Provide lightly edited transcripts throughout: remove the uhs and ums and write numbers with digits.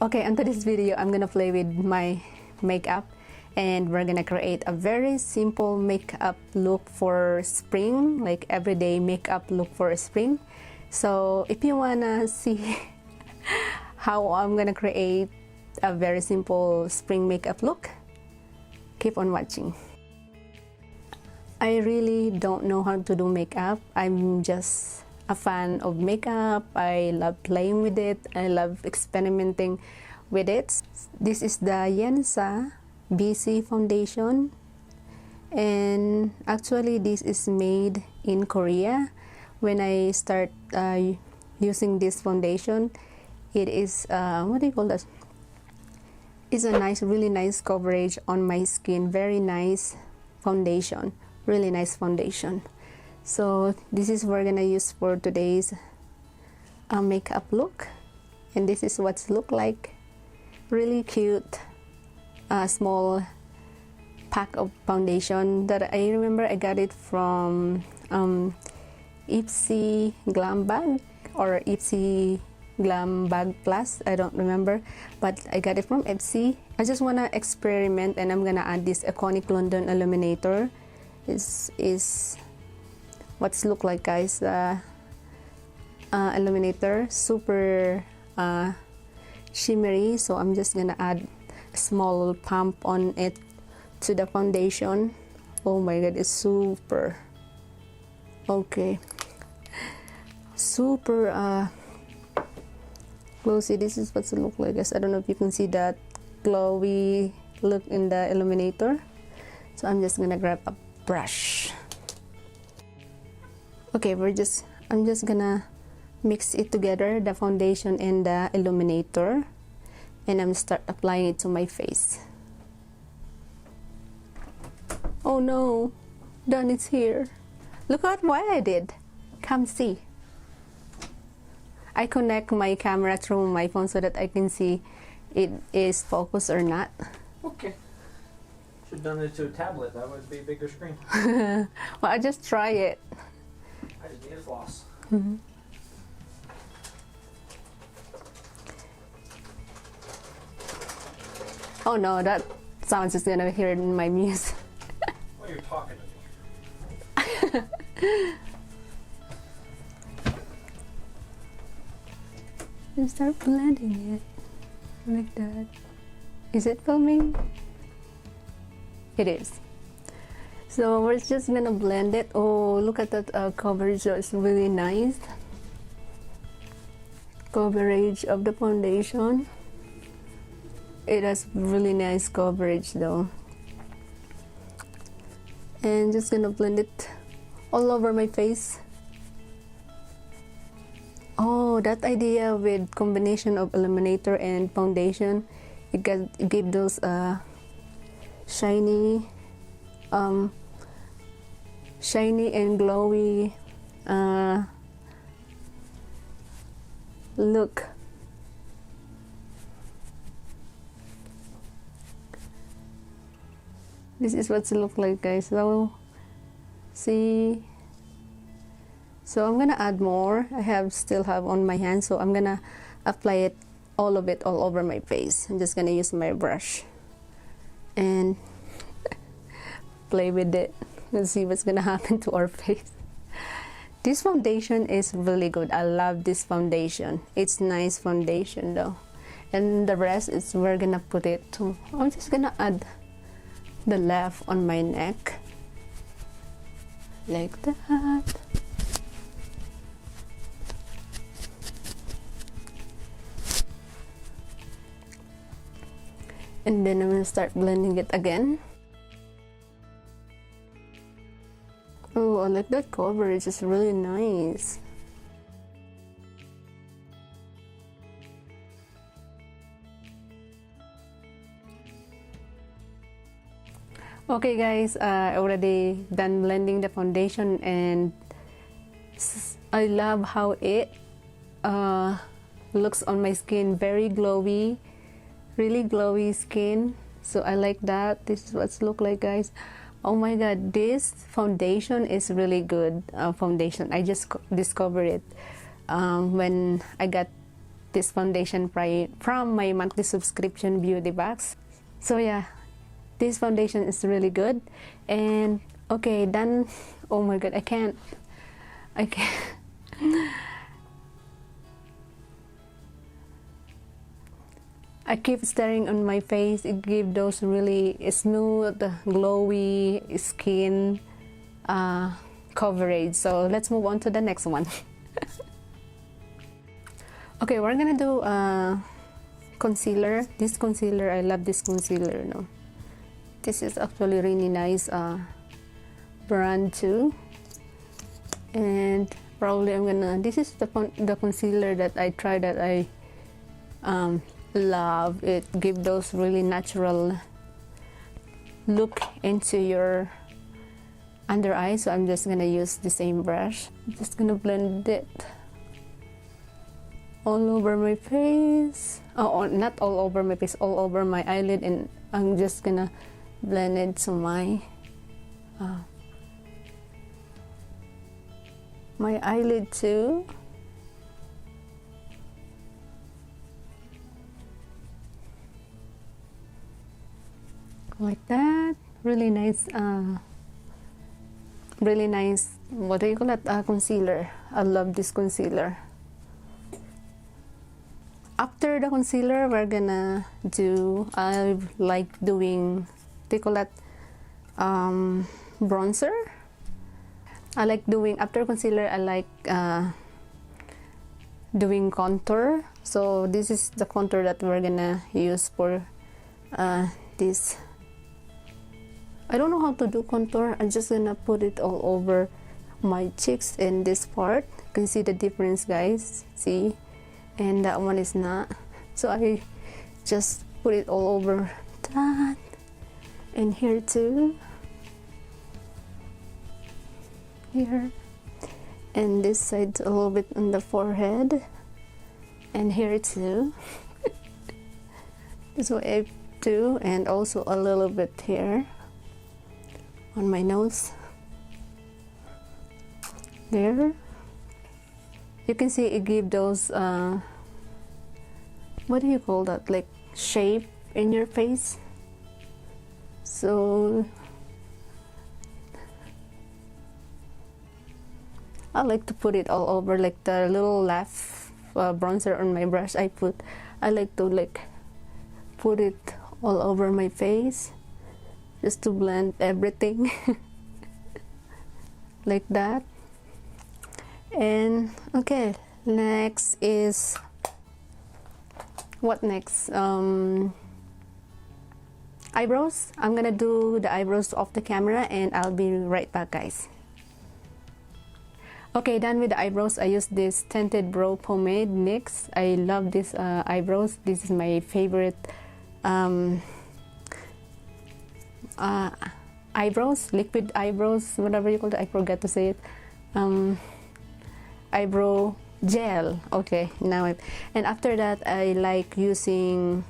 Okay, into this video, I'm gonna play with my makeup and we're gonna create a very simple makeup look for spring, like everyday makeup look for spring. So if you wanna see how I'm gonna create a very simple spring makeup look, keep on watching. I really don't know how to do makeup. I'm just a fan of makeup. I love playing with it. I love experimenting with it. This is the Yensa BC foundation, and actually this is made in Korea. When I start using this foundation, it is what do you call that? It's a nice, really nice coverage on my skin. Very nice foundation, really nice foundation. So this is what we're gonna use for today's makeup look, and this is what's look like. Really cute small pack of foundation that I remember I got it from Ipsy Glam Bag or Ipsy Glam Bag Plus, I don't remember, but I got it from Ipsy. I just want to experiment, and I'm gonna add this iconic London illuminator. This is what's look like, guys. Illuminator, super shimmery, so I'm just gonna add a small pump on it to the foundation. Oh my god, it's super okay, super glossy. This is what's it look like, guys. I don't know if you can see that glowy look in the illuminator. So I'm just gonna grab a brush. Okay, I'm just gonna mix it together, the foundation and the illuminator, and I'm start applying it to my face. Oh no, done, it's here. Look at what I did. Come see. I connect my camera through my phone so that I can see it is focused or not. Okay. Should have done it to a tablet. That would be a bigger screen. Well, I just try it. I just need a floss. Mm-hmm. Oh no, that sounds just gonna hear in my music. Well, you're talking to me. And start blending it like that. Is it filming? It is. So we're just gonna blend it. Oh, look at that coverage. It's really nice coverage of the foundation. It has really nice coverage though. And just gonna blend it all over my face. Oh, that idea with combination of illuminator and foundation, it gave those shiny and glowy look. This is what it look like, guys. So see, so I'm gonna add more. I still have on my hand, so I'm gonna apply it, all of it, all over my face. I'm just gonna use my brush and play with it and see what's gonna happen to our face. This foundation is really good. I love this foundation. It's nice foundation though, and the rest is we're gonna put it to. I'm just gonna add the left on my neck like that. And then I'm gonna start blending it again. Oh, I like that coverage. It's really nice. Okay guys, I already done blending the foundation, and I love how it looks on my skin. Very glowy, really glowy skin. So I like that. This is what it look like, guys. Oh my god, this foundation is really good foundation. I just discovered it when I got this foundation from my monthly subscription beauty box. So yeah, this foundation is really good. And okay, done. Oh my god, I can't I keep staring on my face. It gives those really smooth, glowy skin coverage. So let's move on to the next one. Okay, we're gonna do concealer. This concealer, I love this concealer. No, this is actually really nice brand too. And probably I'm gonna. This is the concealer that I tried that I love. It gives those really natural look into your under eye. So I'm just gonna use the same brush. I'm just gonna blend it all over my face. Oh, not all over my face, all over my eyelid, and I'm just gonna blend it to my eyelid too. Like that. Really nice what do you call it, concealer. I love this concealer. After the concealer, we're gonna do, I like doing, they call that bronzer. I like doing, after concealer, I like doing contour. So this is the contour that we're gonna use for this. I don't know how to do contour. I'm just gonna put it all over my cheeks and this part. You can see the difference, guys. See? And that one is not. So I just put it all over that. And here too. Here. And this side a little bit on the forehead. And here too. This way too. And also a little bit here on my nose. There. You can see it gives those what do you call that, like shape in your face. So I like to put it all over, like the little laugh bronzer on my brush I like to like put it all over my face just to blend everything. Like that. And okay, next is, what next? Eyebrows. I'm gonna do the eyebrows off the camera and I'll be right back, guys. Okay, done with the eyebrows. I use this tinted brow pomade NYX. I love this eyebrows. This is my favorite eyebrows, liquid eyebrows, whatever you call it. I forgot to say it. Eyebrow gel. Okay, now and after that I like using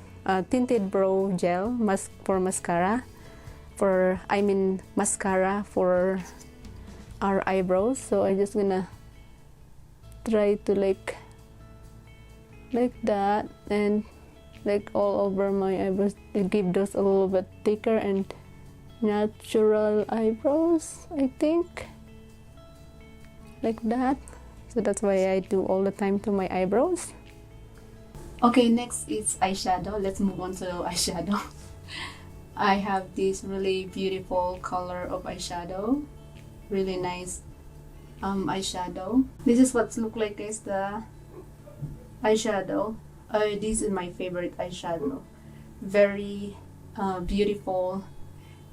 tinted brow gel for mascara, mascara for our eyebrows. So I just gonna try to like that and like all over my eyebrows to give those a little bit thicker and natural eyebrows, I think, like that. So that's why I do all the time to my eyebrows. Okay, next is eyeshadow. Let's move on to eyeshadow. I have this really beautiful color of eyeshadow. Really nice eyeshadow. This is what look like, guys, the eyeshadow. This is my favorite eyeshadow. Very beautiful.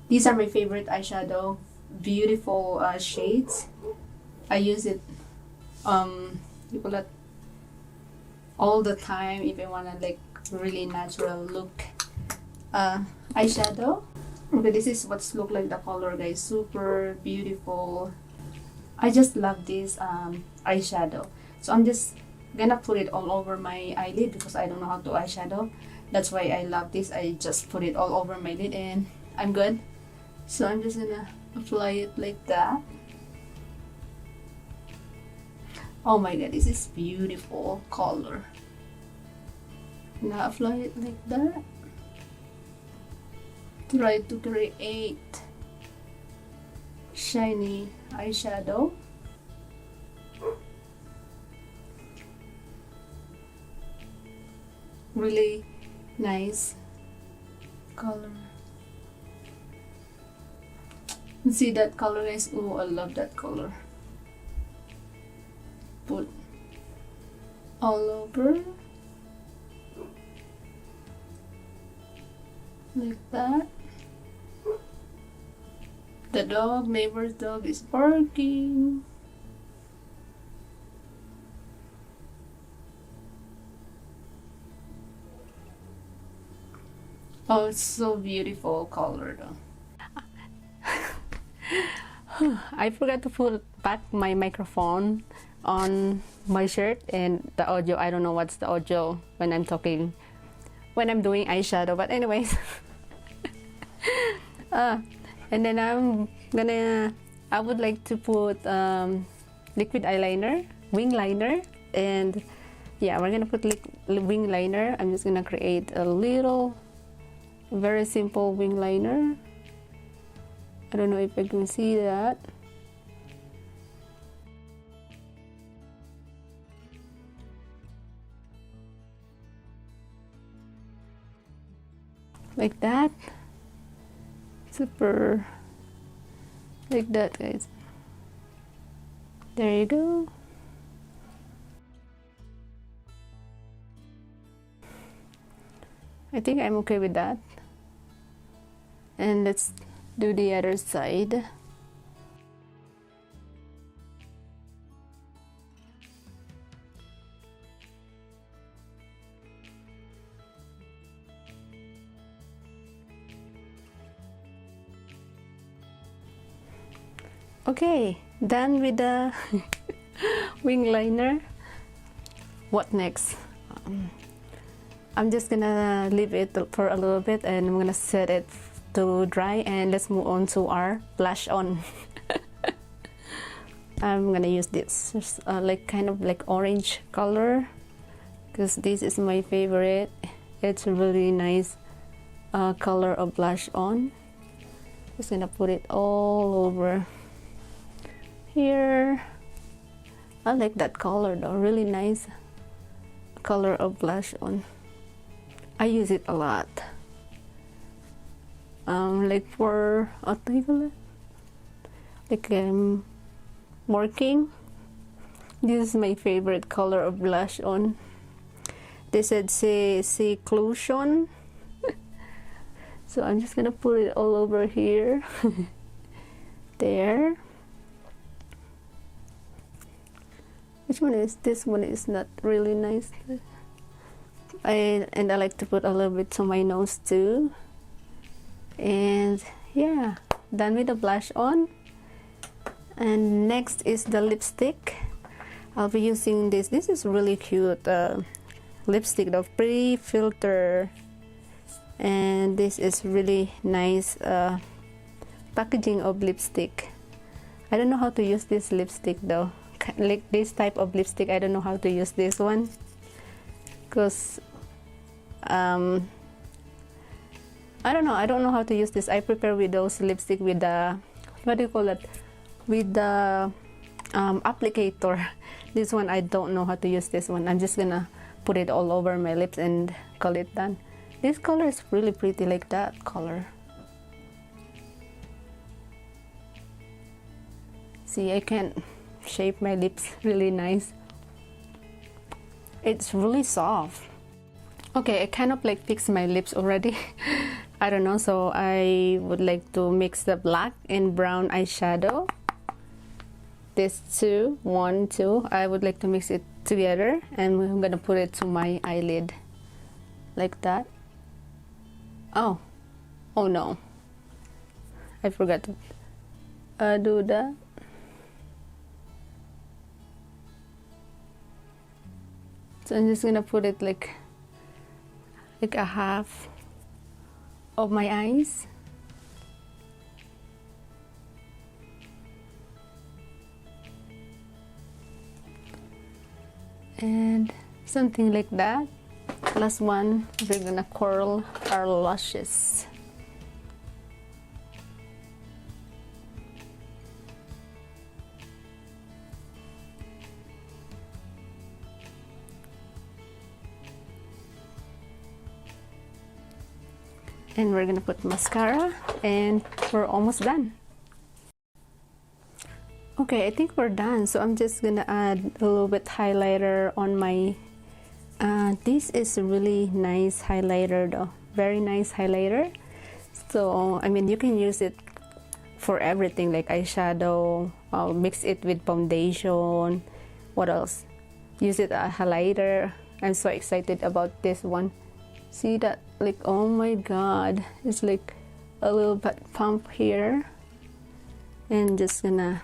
These are my favorite eyeshadow. Beautiful shades. I use it you call it all the time if I wanna like really natural look eyeshadow. Okay, this is what's look like the color, guys. Super beautiful. I just love this eyeshadow. So I'm just gonna put it all over my eyelid because I don't know how to eyeshadow. That's why I love this. I just put it all over my lid and I'm good. So I'm just gonna apply it like that. Oh my god, this is beautiful color. Now apply it like that. Try to create shiny eyeshadow. Really nice color. See that color, guys? Oh, I love that color. Put all over like that. The dog, neighbor's dog, is barking. Oh, it's so beautiful color though. I forgot to put back my microphone on my shirt, and the audio, I don't know what's the audio when I'm talking, when I'm doing eyeshadow, but anyways. And then I would like to put liquid eyeliner, wing liner, and yeah, we're gonna put wing liner. I'm just gonna create a little, very simple wing liner. I don't know if I can see that. Like that. Super. Like that, guys. There you go. I think I'm okay with that. And let's do the other side. Okay, done with the wing liner. What next? I'm just gonna leave it for a little bit and I'm gonna set it to dry, and let's move on to our blush on. I'm gonna use this like kind of like orange color, because this is my favorite. It's a really nice color of blush on. Just gonna put it all over here. I like that color though, really nice color of blush on. I use it a lot. Like for like working. This is my favorite color of blush on. They said seclusion. So I'm just gonna put it all over here. There. Which one is this? One is not really nice. And I like to put a little bit to my nose too. And yeah, done with the blush on. And next is the lipstick. I'll be using this. This is really cute lipstick, the Pretty Filter. And this is really nice packaging of lipstick. I don't know how to use this lipstick though. Like this type of lipstick, I don't know how to use this one, because I don't know how to use this. I prepare with those lipstick with the, what do you call it, with the applicator. This one I don't know how to use this one. I'm just gonna put it all over my lips and call it done. This color is really pretty, like that color. See, I can shape my lips really nice. It's really soft. Okay, I kind of like fixed my lips already. I don't know, so I would like to mix the black and brown eyeshadow. This two, one, two. I would like to mix it together, and I'm gonna put it to my eyelid like that. Oh no, I forgot to do that. So I'm just gonna put it like a half of my eyes. And something like that. last one, we're gonna curl our lashes. And we're gonna put mascara, and we're almost done. Okay, I think we're done. So I'm just gonna add a little bit highlighter on my this is a really nice highlighter though, very nice highlighter. So I mean, you can use it for everything, like eyeshadow, mix it with foundation. What else? Use it as highlighter. I'm so excited about this one. See that? Like, oh my god, it's like a little bit pump here. And just gonna,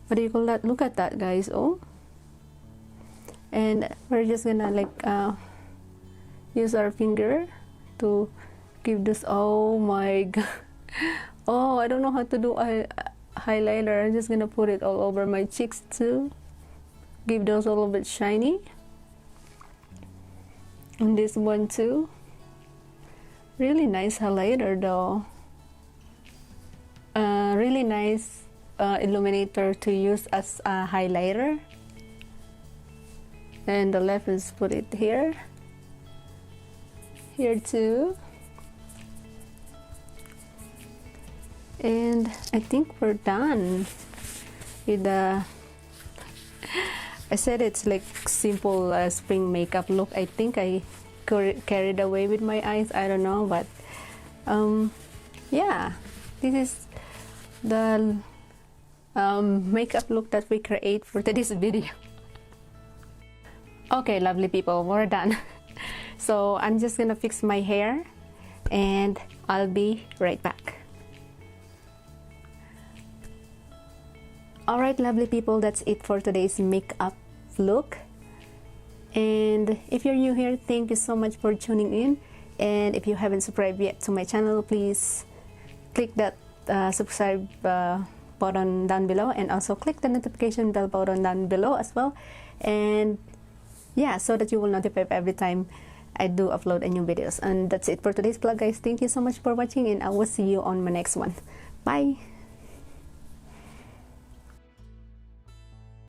what do you call that? Look at that, guys. Oh, and we're just gonna like use our finger to give this. Oh my god. Oh, I don't know how to do a highlighter. I'm just gonna put it all over my cheeks too, give those a little bit shiny. And this one too, really nice highlighter though. Really nice illuminator to use as a highlighter. And the left is put it here, here too. And I think we're done with the, I said it's like simple spring makeup look. I think I carried away with my eyes, I don't know, but yeah, this is the makeup look that we create for today's video. Okay, lovely people, we're done. So I'm just gonna fix my hair and I'll be right back. Alright, lovely people, that's it for today's makeup look. And if you're new here, thank you so much for tuning in. And if you haven't subscribed yet to my channel, please click that subscribe button down below, and also click the notification bell button down below as well. And yeah, so that you will notify every time I do upload a new videos. And that's it for today's vlog, guys. Thank you so much for watching, and I will see you on my next one. Bye.